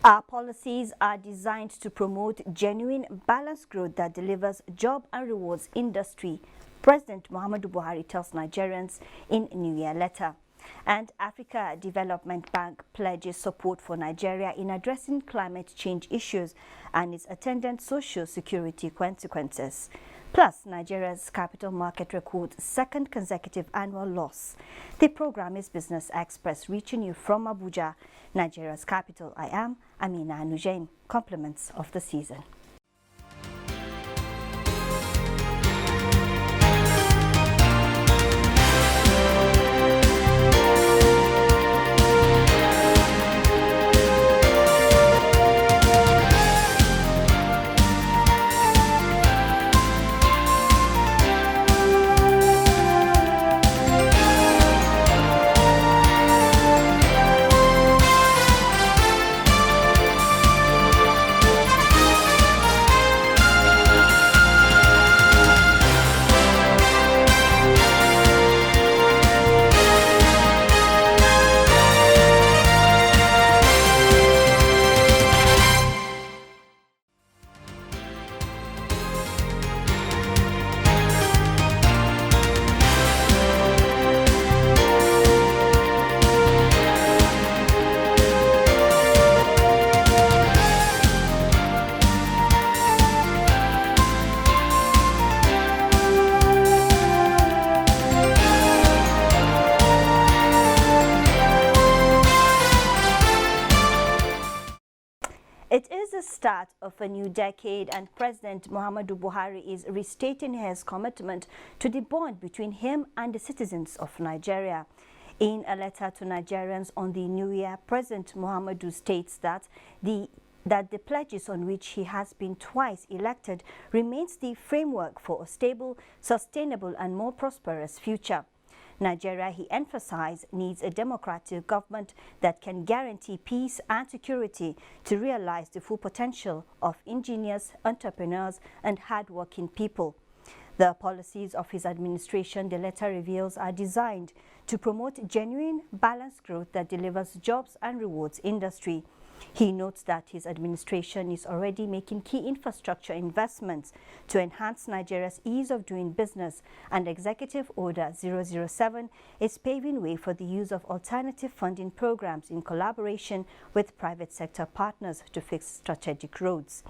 Our policies are designed to promote genuine, balanced growth that delivers job and rewards industry, President Muhammadu Buhari tells Nigerians in New Year letter. And Africa Development Bank pledges support for Nigeria in addressing climate change issues and its attendant social security consequences. Plus, Nigeria's capital market records second consecutive annual loss. The program is Business Express, reaching you from Abuja, Nigeria's capital. I am Amina Nujain. Compliments of the season. It is the start of a new decade, and President Muhammadu Buhari is restating his commitment to the bond between him and the citizens of Nigeria. In a letter to Nigerians on the new year, President Muhammadu states that the pledges on which he has been twice elected remains the framework for a stable, sustainable and more prosperous future. Nigeria, he emphasized, needs a democratic government that can guarantee peace and security to realize the full potential of ingenious entrepreneurs and hardworking people. The policies of his administration, the letter reveals, are designed to promote genuine, balanced growth that delivers jobs and rewards industry. He notes that his administration is already making key infrastructure investments to enhance Nigeria's ease of doing business, and Executive Order 007 is paving way for the use of alternative funding programs in collaboration with private sector partners to fix strategic roads.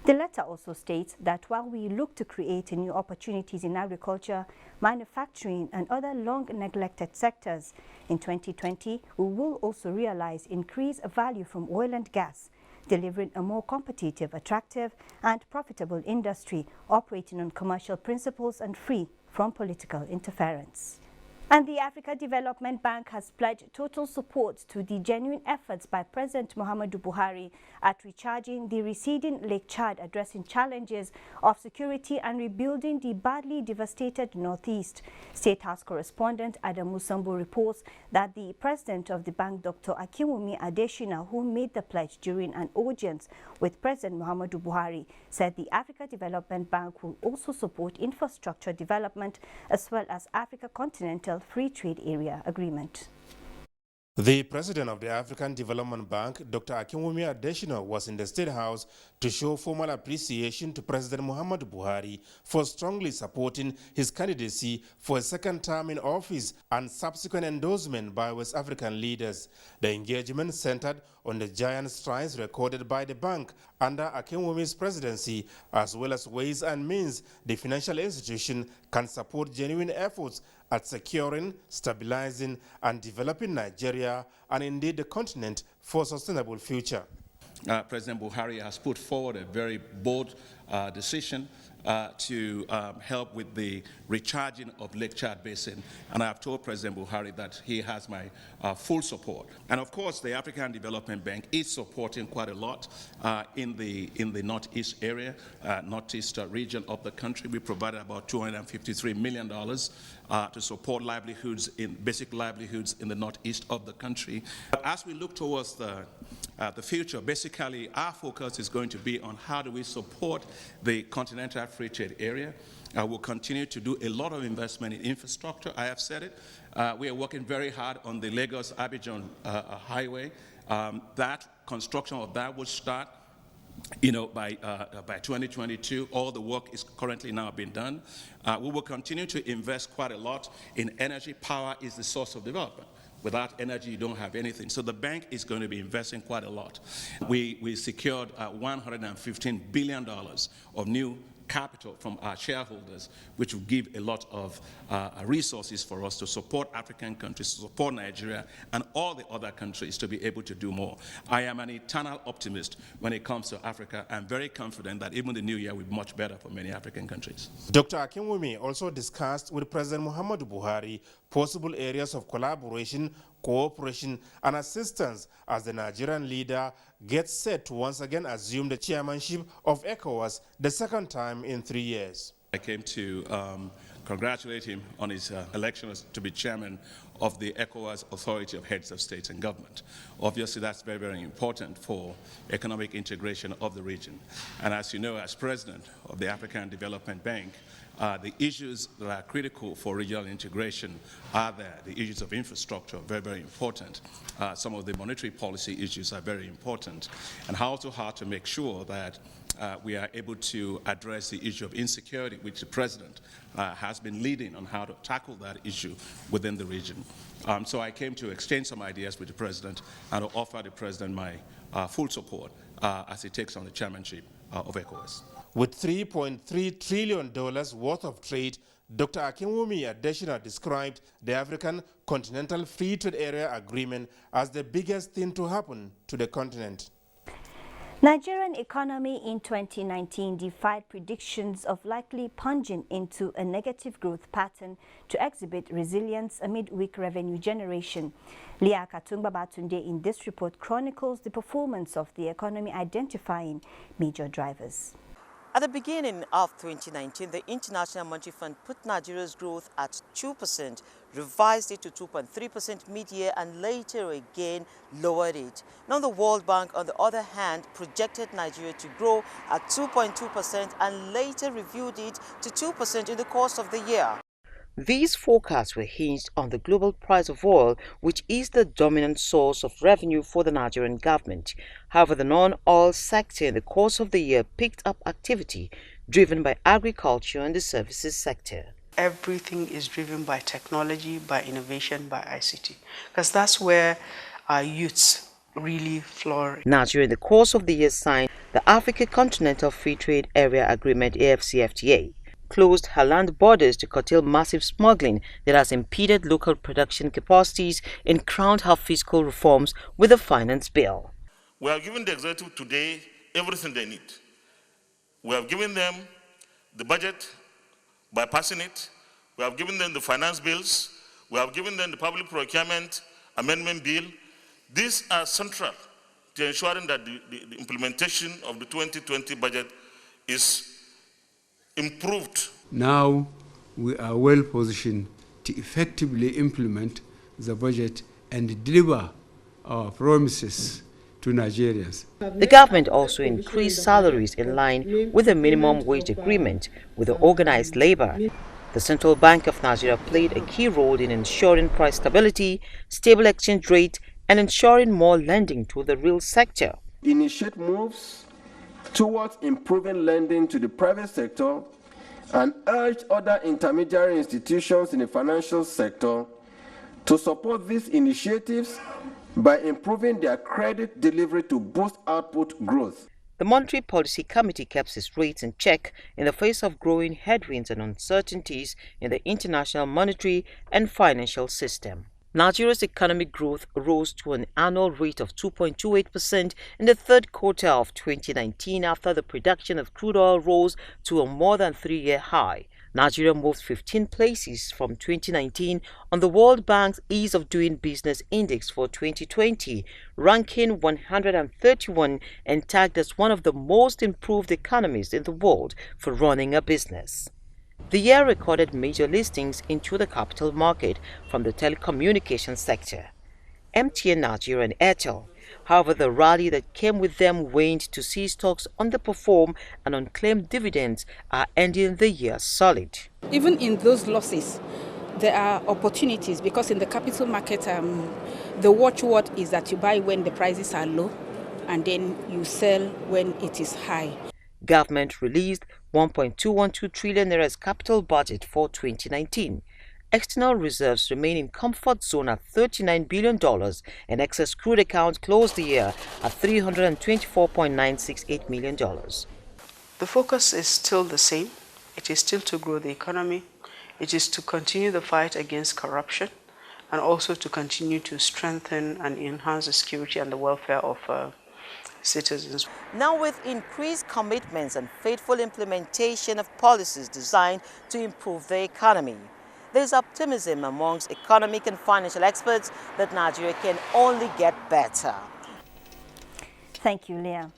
The letter also states that while we look to create new opportunities in agriculture, manufacturing and other long-neglected sectors, in 2020 we will also realize increased value from oil and gas, delivering a more competitive, attractive and profitable industry operating on commercial principles and free from political interference. And the Africa Development Bank has pledged total support to the genuine efforts by President Muhammadu Buhari at recharging the receding Lake Chad, addressing challenges of security and rebuilding the badly devastated Northeast. State House correspondent Adamu Sambo reports that the president of the bank, Dr. Akinwumi Adesina, who made the pledge during an audience with President Muhammadu Buhari, said the Africa Development Bank will also support infrastructure development as well as Africa Continental Free Trade Area Agreement. The president of the African Development Bank, Dr. Akinwumi Adesina, was in the State House to show formal appreciation to President Muhammadu Buhari for strongly supporting his candidacy for a second term in office and subsequent endorsement by West African leaders. The engagement centered on the giant strides recorded by the bank under Akinwumi's presidency, as well as ways and means the financial institution can support genuine efforts at securing, stabilizing and developing Nigeria and indeed the continent for a sustainable future. President Buhari has put forward a very bold decision to help with the recharging of Lake Chad Basin. And I have told President Buhari that he has my full support. And of course, the African Development Bank is supporting quite a lot in the Northeast area, Northeast region of the country. We provided about $253 million to support livelihoods, basic livelihoods in the Northeast of the country. But as we look towards the future, basically our focus is going to be on how do we support the Continental Free Trade Area. We'll continue to do a lot of investment in infrastructure. I have said it. We are working very hard on the Lagos-Abidjan highway. That construction of that will start by 2022. All the work is currently now being done. We will continue to invest quite a lot in energy. Power is the source of development. Without energy, you don't have anything. So the bank is going to be investing quite a lot. We secured $115 billion of new capital from our shareholders, which will give a lot of resources for us to support African countries, to support Nigeria, and all the other countries to be able to do more. I am an eternal optimist when it comes to Africa. I'm very confident that even the new year will be much better for many African countries. Dr. Akinwumi also discussed with President Muhammadu Buhari possible areas of collaboration, cooperation, and assistance as the Nigerian leader gets set to once again assume the chairmanship of ECOWAS the second time in 3 years. I came to congratulate him on his election to be chairman of the ECOWAS Authority of Heads of State and Government. Obviously, that's very, very important for economic integration of the region. And as you know, as president of the African Development Bank, the issues that are critical for regional integration are there. The issues of infrastructure are very, very important. Some of the monetary policy issues are very important. And how to make sure that we are able to address the issue of insecurity, which the president has been leading on how to tackle that issue within the region. So I came to exchange some ideas with the president and to offer the president my full support as he takes on the chairmanship of ECOWAS. With $3.3 trillion worth of trade, Dr. Akinwumi Adesina described the African Continental Free Trade Area Agreement as the biggest thing to happen to the continent. Nigerian economy in 2019 defied predictions of likely plunging into a negative growth pattern to exhibit resilience amid weak revenue generation. Leah Katumba Batunde in this report chronicles the performance of the economy, identifying major drivers. At the beginning of 2019, the International Monetary Fund put Nigeria's growth at 2%, revised it to 2.3% mid-year, and later again lowered it. Now the World Bank, on the other hand, projected Nigeria to grow at 2.2% and later reviewed it to 2% in the course of the year. These forecasts were hinged on the global price of oil, which is the dominant source of revenue for the Nigerian government. However, the non-oil sector in the course of the year picked up activity, driven by agriculture and the services sector. Everything is driven by technology, by innovation, by ICT, because that's where our youths really flourish. Nigeria in the course of the year signed the African Continental Free Trade Area Agreement, AfCFTA. Closed her land borders to curtail massive smuggling that has impeded local production capacities, and crowned her fiscal reforms with a finance bill. We have given the executive today everything they need. We have given them the budget by passing it. We have given them the finance bills. We have given them the public procurement amendment bill. These are central to ensuring that the implementation of the 2020 budget is improved. Now we are well positioned to effectively implement the budget and deliver our promises to Nigerians. The government also increased salaries in line with the minimum wage agreement with the organized labor. The Central Bank of Nigeria played a key role in ensuring price stability, stable exchange rate, and ensuring more lending to the real sector. Initiate moves towards improving lending to the private sector and urged other intermediary institutions in the financial sector to support these initiatives by improving their credit delivery to boost output growth. The Monetary Policy Committee kept its rates in check in the face of growing headwinds and uncertainties in the international monetary and financial system. Nigeria's economic growth rose to an annual rate of 2.28% in the third quarter of 2019 after the production of crude oil rose to a more than 3-year high. Nigeria moved 15 places from 2019 on the World Bank's Ease of Doing Business Index for 2020, ranking 131 and tagged as one of the most improved economies in the world for running a business. The year recorded major listings into the capital market from the telecommunications sector, MTN Nigeria and Airtel. However, the rally that came with them waned to see stocks underperform, and unclaimed dividends are ending the year solid. Even in those losses, there are opportunities because in the capital market, the watchword is that you buy when the prices are low and then you sell when it is high. Government released 1.212 trillion naira's capital budget for 2019. External reserves remain in comfort zone at $39 billion, and excess crude account closed the year at $324.968 million. The focus is still the same. It is still to grow the economy. It is to continue the fight against corruption and also to continue to strengthen and enhance the security and the welfare of citizens. Now, with increased commitments and faithful implementation of policies designed to improve the economy, there is optimism amongst economic and financial experts that Nigeria can only get better. Thank you, Leah.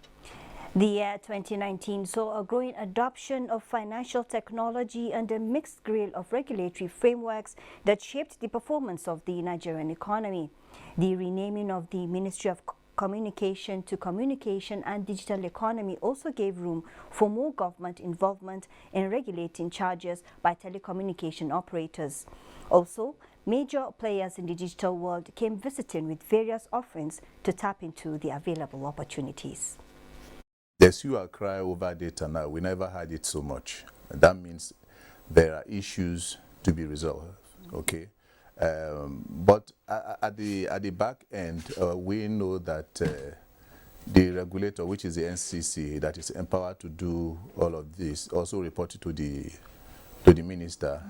The year 2019 saw a growing adoption of financial technology and a mixed grill of regulatory frameworks that shaped the performance of the Nigerian economy. The renaming of the Ministry of Communication to Communication and Digital Economy also gave room for more government involvement in regulating charges by telecommunication operators. Also, major players in the digital world came visiting with various offerings to tap into the available opportunities. There's hue and cry over data now. We never had it so much. That means there are issues to be resolved, okay? But at the back end, we know that the regulator, which is the NCC, that is empowered to do all of this, also reported to the minister.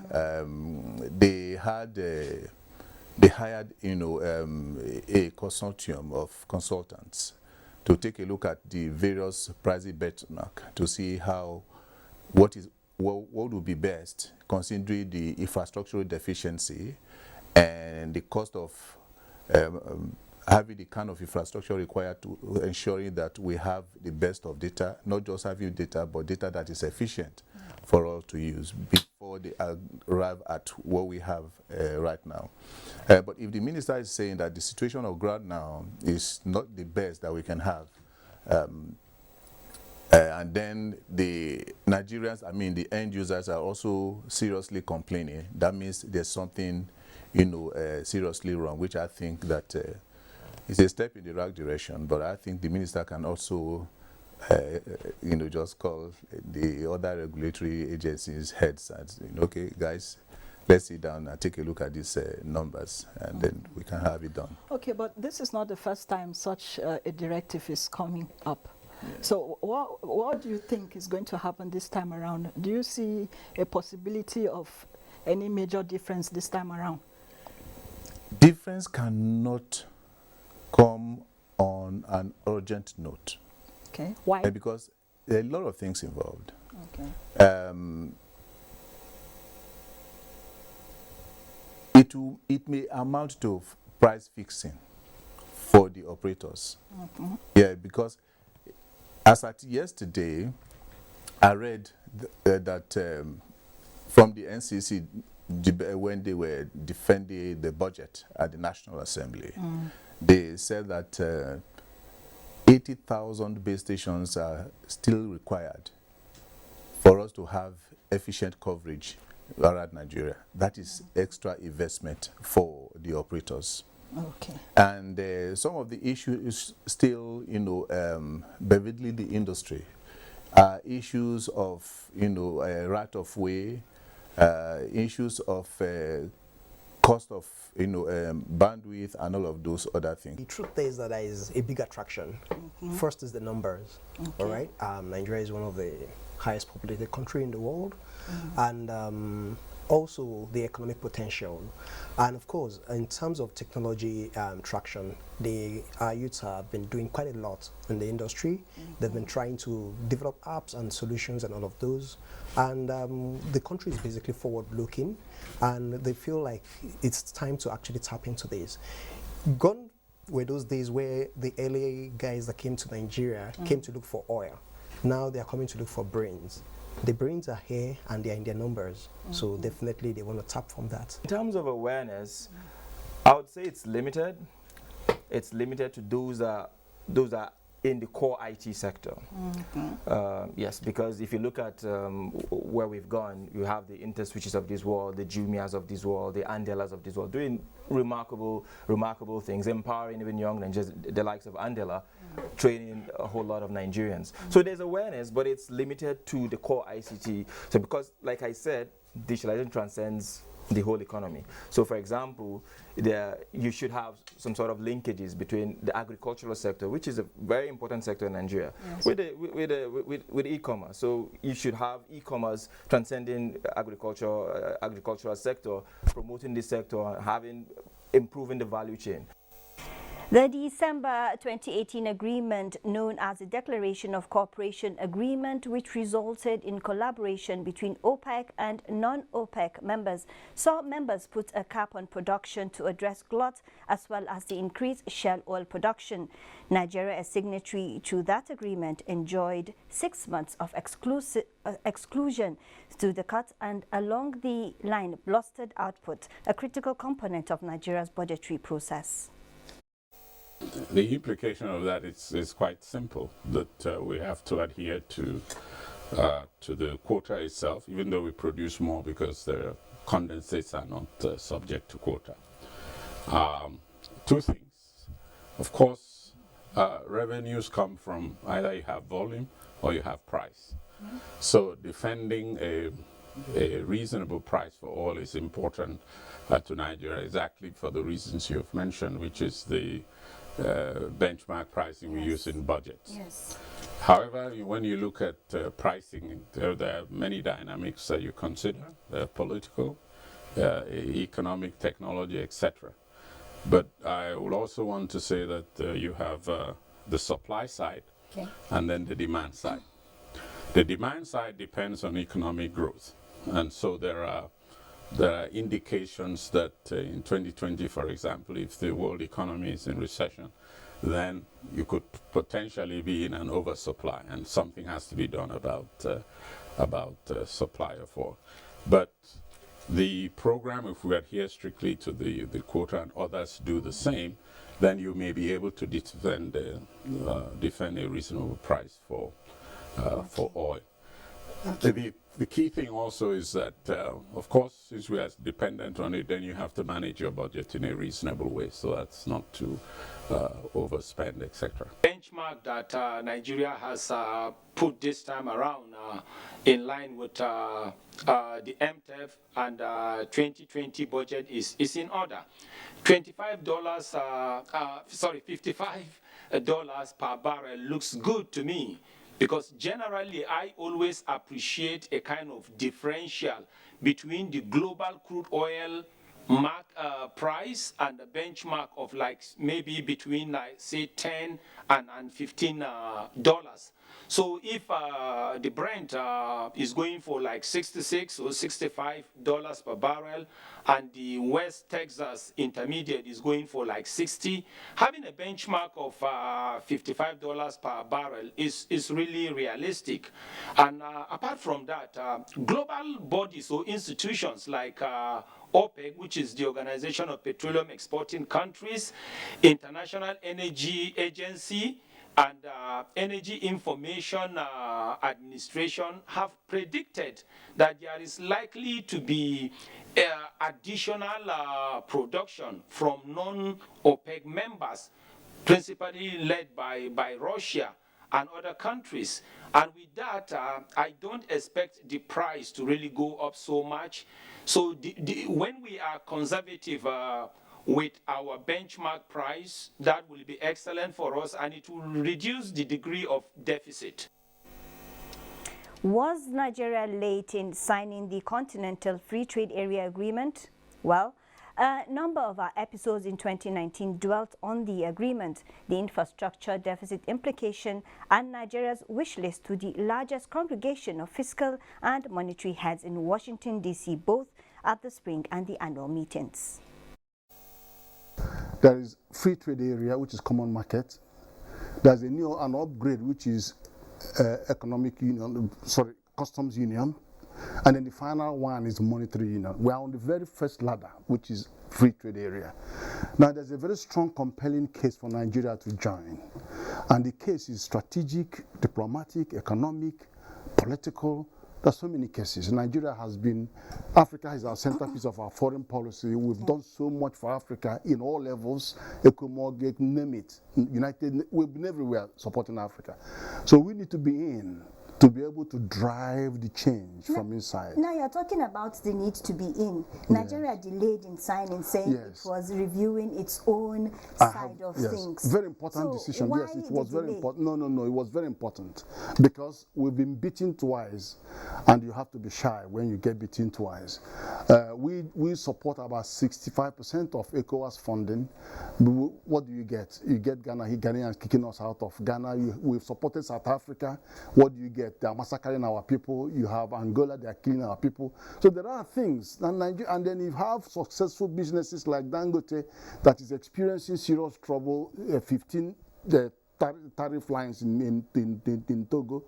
They hired, a consortium of consultants to take a look at the various pricing benchmark to see what would be best, considering the infrastructural deficiency and the cost of having the kind of infrastructure required to ensuring that we have the best of data, not just having data, but data that is efficient for all to use before they arrive at what we have right now. But if the minister is saying that the situation of ground now is not the best that we can have, and then the Nigerians, the end users are also seriously complaining, that means there's something seriously wrong, which I think that is a step in the right direction. But I think the minister can also, just call the other regulatory agencies heads and, okay, guys, let's sit down and take a look at these numbers, and then we can have it done. Okay, but this is not the first time such a directive is coming up. Yeah. So what do you think is going to happen this time around? Do you see a possibility of any major difference this time around? Difference cannot come on an urgent note. Okay, why? Because there are a lot of things involved. Okay. It may amount to price fixing for the operators. Mm-hmm. Yeah, because as at yesterday, I read that from the NCC, when they were defending the budget at the National Assembly, they said that 80,000 base stations are still required for us to have efficient coverage around Nigeria. That is extra investment for the operators. Okay. And some of the issues still, benefiting the industry, issues of, right of way, issues of cost of, bandwidth and all of those other things. The truth is that there is a big attraction. Mm-hmm. First is the numbers, all right? Nigeria is one of the highest populated country in the world, and also the economic potential. And of course, in terms of technology traction, our youths have been doing quite a lot in the industry. They've been trying to develop apps and solutions and all of those. And the country is basically forward-looking, and they feel like it's time to actually tap into this. Gone were those days where the LA guys that came to Nigeria came to look for oil. Now they are coming to look for brains. The brains are here and they are in their numbers, so definitely they want to tap from that. In terms of awareness, I would say it's limited. It's limited to those that in the core IT sector. Yes, because if you look at where we've gone, you have the InterSwitches of this world, the Jumias of this world, the Andelas of this world, doing remarkable things, empowering even young Nigerians, the likes of Andela, training a whole lot of Nigerians. So there's awareness, but it's limited to the core ICT. So because, like I said, digitalization transcends the whole economy. So for example, you should have some sort of linkages between the agricultural sector, which is a very important sector in Nigeria, yes, with e-commerce. So you should have e-commerce transcending agricultural sector, promoting this sector, improving the value chain. The December 2018 agreement, known as the Declaration of Cooperation Agreement, which resulted in collaboration between OPEC and non-OPEC members, saw members put a cap on production to address glut as well as the increased shale oil production. Nigeria, as signatory to that agreement, enjoyed 6 months of exclusion to the cut and along the line blasted output, a critical component of Nigeria's budgetary process. The implication of that is quite simple, that we have to adhere to the quota itself, even though we produce more because the condensates are not subject to quota. Two things. Of course, revenues come from either you have volume or you have price. So defending a reasonable price for oil is important to Nigeria, exactly for the reasons you've mentioned, which is the benchmark pricing we use in budgets. Yes. However, when you look at pricing, there are many dynamics that you consider, political, economic, technology, etc. But I would also want to say that you have the supply side, okay, and then the demand side. The demand side depends on economic growth, and so there are indications that in 2020, for example, if the world economy is in recession, then you could potentially be in an oversupply, and something has to be done about supply of oil. But the program, if we adhere strictly to the quota and others do the same, then you may be able to defend a reasonable price for oil. The key thing also is that, of course, since we are dependent on it, then you have to manage your budget in a reasonable way, so that's not to overspend, etc. Benchmark that Nigeria has put this time around in line with the MTEF and 2020 budget is in order. $55 per barrel looks good to me, because generally I always appreciate a kind of differential between the global crude oil price and the benchmark of like maybe between say $10 and $15. So if the Brent is going for like $66 or $65 per barrel, and the West Texas Intermediate is going for like 60, having a benchmark of $55 per barrel is really realistic. And apart from that, global bodies or institutions like OPEC, which is the Organization of Petroleum Exporting Countries, International Energy Agency, and Energy Information Administration have predicted that there is likely to be additional production from non-OPEC members, principally led by Russia and other countries. And with that, I don't expect the price to really go up so much. So when we are conservative with our benchmark price, that will be excellent for us, and it will reduce the degree of deficit. Was Nigeria late in signing the Continental Free Trade Area Agreement? Well, a number of our episodes in 2019 dwelt on the agreement, the infrastructure deficit implication, and Nigeria's wish list to the largest congregation of fiscal and monetary heads in Washington, D.C., both at the spring and the annual meetings. There is free trade area, which is common market. There's an upgrade, which is customs union. And then the final one is monetary union. We are on the very first ladder, which is free trade area. Now, there's a very strong, compelling case for Nigeria to join. And the case is strategic, diplomatic, economic, political. There's so many cases. Nigeria has been, Africa is our centerpiece of our foreign policy. We've done so much for Africa in all levels, ECOMOG, name it, we've been everywhere supporting Africa. So we need to be in to be able to drive the change from inside. Now you're talking about the need to be in. Nigeria delayed in signing, saying it was reviewing its own side of things. Very important decision. Why Yes, it was very delay? important. No, it was very important because we've been beaten twice, and you have to be shy when you get beaten twice. We support about 65% of ECOWAS funding. What do you get? You get Ghanaians kicking us out of Ghana. We've supported South Africa. What do you get? They are massacring our people. You have Angola, they are killing our people. So there are things. And then you have successful businesses like Dangote that is experiencing serious trouble, 15 tariff lines in Togo,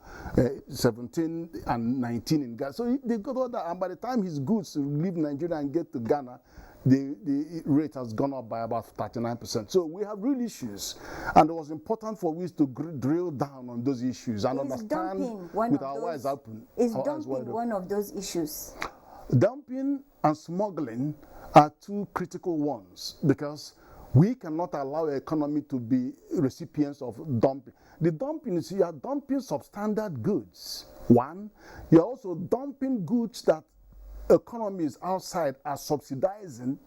17 and 19 in Ghana. So they got all that, and by the time his goods leave Nigeria and get to Ghana, the rate has gone up by about 39%. So we have real issues, and it was important for us to drill down on those issues and understand with our eyes open. Is dumping one of those issues? Dumping and smuggling are two critical ones because we cannot allow our economy to be recipients of dumping. The dumping is you are dumping substandard goods. One, you're also dumping goods that economies outside are subsidizing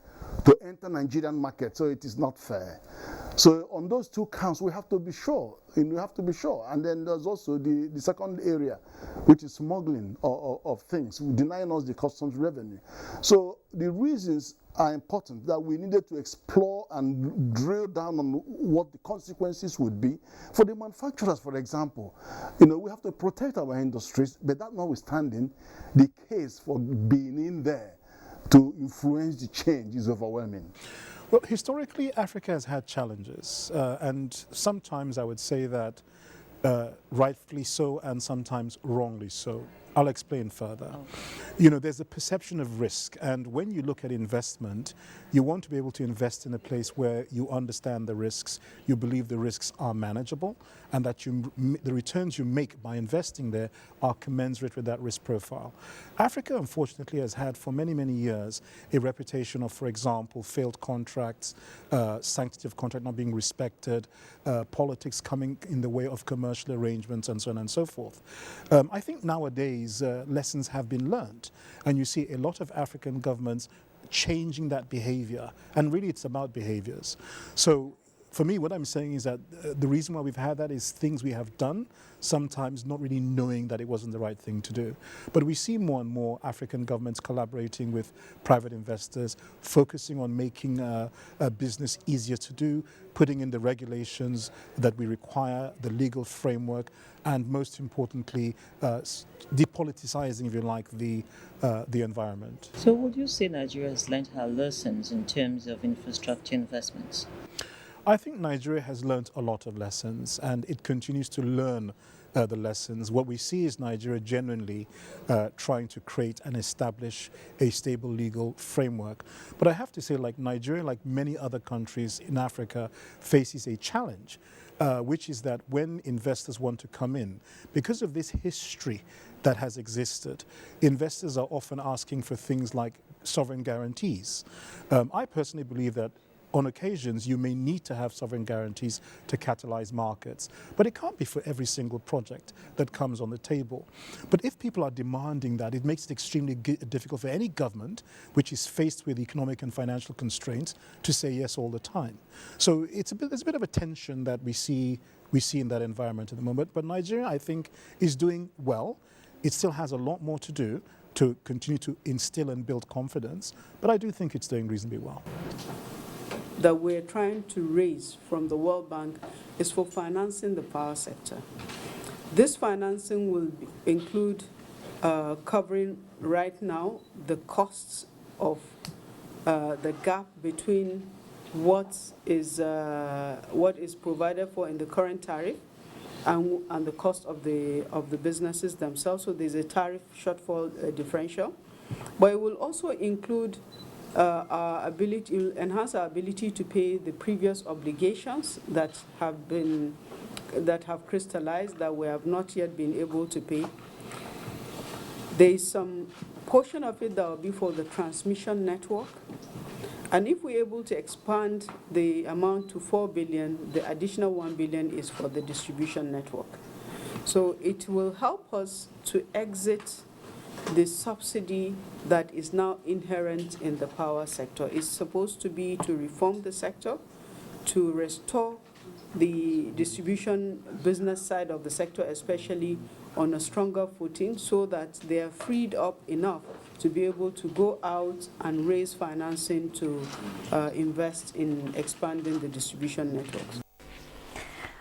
to enter Nigerian market, so it is not fair. So on those two counts, we have to be sure, and we have to be sure. And then there's also the second area, which is smuggling of things, denying us the customs revenue. So the reasons are important that we needed to explore and drill down on what the consequences would be for the manufacturers. For example, we have to protect our industries, but that notwithstanding, the case for being in there to influence the change is overwhelming. Well, historically, Africa has had challenges, and sometimes I would say that rightfully so and sometimes wrongly so. I'll explain further. There's a perception of risk, and when you look at investment, you want to be able to invest in a place where you understand the risks, you believe the risks are manageable, and that the returns you make by investing there are commensurate with that risk profile. Africa, unfortunately, has had for many, many years a reputation of, for example, failed contracts, sanctity of contract not being respected, politics coming in the way of commercial arrangements, and so on and so forth. I think nowadays lessons have been learned, and you see a lot of African governments changing that behavior, and really it's about behaviors. So for me, what I'm saying is that the reason why we've had that is things we have done, sometimes not really knowing that it wasn't the right thing to do. But we see more and more African governments collaborating with private investors, focusing on making a business easier to do, putting in the regulations that we require, the legal framework, and most importantly, depoliticizing, if you like, the environment. So would you say Nigeria has learned her lessons in terms of infrastructure investments? I think Nigeria has learned a lot of lessons, and it continues to learn the lessons. What we see is Nigeria genuinely trying to create and establish a stable legal framework. But I have to say, like Nigeria, like many other countries in Africa, faces a challenge, which is that when investors want to come in, because of this history that has existed, investors are often asking for things like sovereign guarantees. I personally believe that on occasions, you may need to have sovereign guarantees to catalyze markets, but it can't be for every single project that comes on the table. But if people are demanding that, it makes it extremely difficult for any government which is faced with economic and financial constraints to say yes all the time. So there's a bit of a tension that we see in that environment at the moment. But Nigeria, I think, is doing well. It still has a lot more to do to continue to instill and build confidence, but I do think it's doing reasonably well. That we're trying to raise from the World Bank is for financing the power sector. This financing will include covering right now the costs of the gap between what is provided for in the current tariff and the cost of the businesses themselves. So there's a tariff shortfall differential, but it will also include enhance our ability to pay the previous obligations that have been that have crystallized that we have not yet been able to pay. There is some portion of it that will be for the transmission network. And if we're able to expand the amount to 4 billion, the additional 1 billion is for the distribution network. So it will help us to exit the subsidy that is now inherent in the power sector. It's supposed to be to reform the sector, to restore the distribution business side of the sector, especially on a stronger footing, so that they are freed up enough to be able to go out and raise financing to invest in expanding the distribution networks.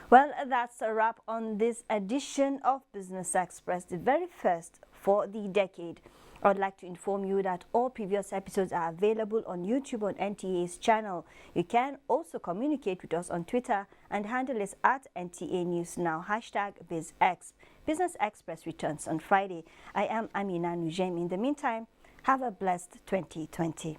Well, that's a wrap on this edition of Business Express, the very first for the decade. I would like to inform you that all previous episodes are available on YouTube on NTA's channel. You can also communicate with us on Twitter, and handle is @NTA News Now, #BizX. Business Express returns on Friday. I am Amina Nujem. In the meantime, have a blessed 2020.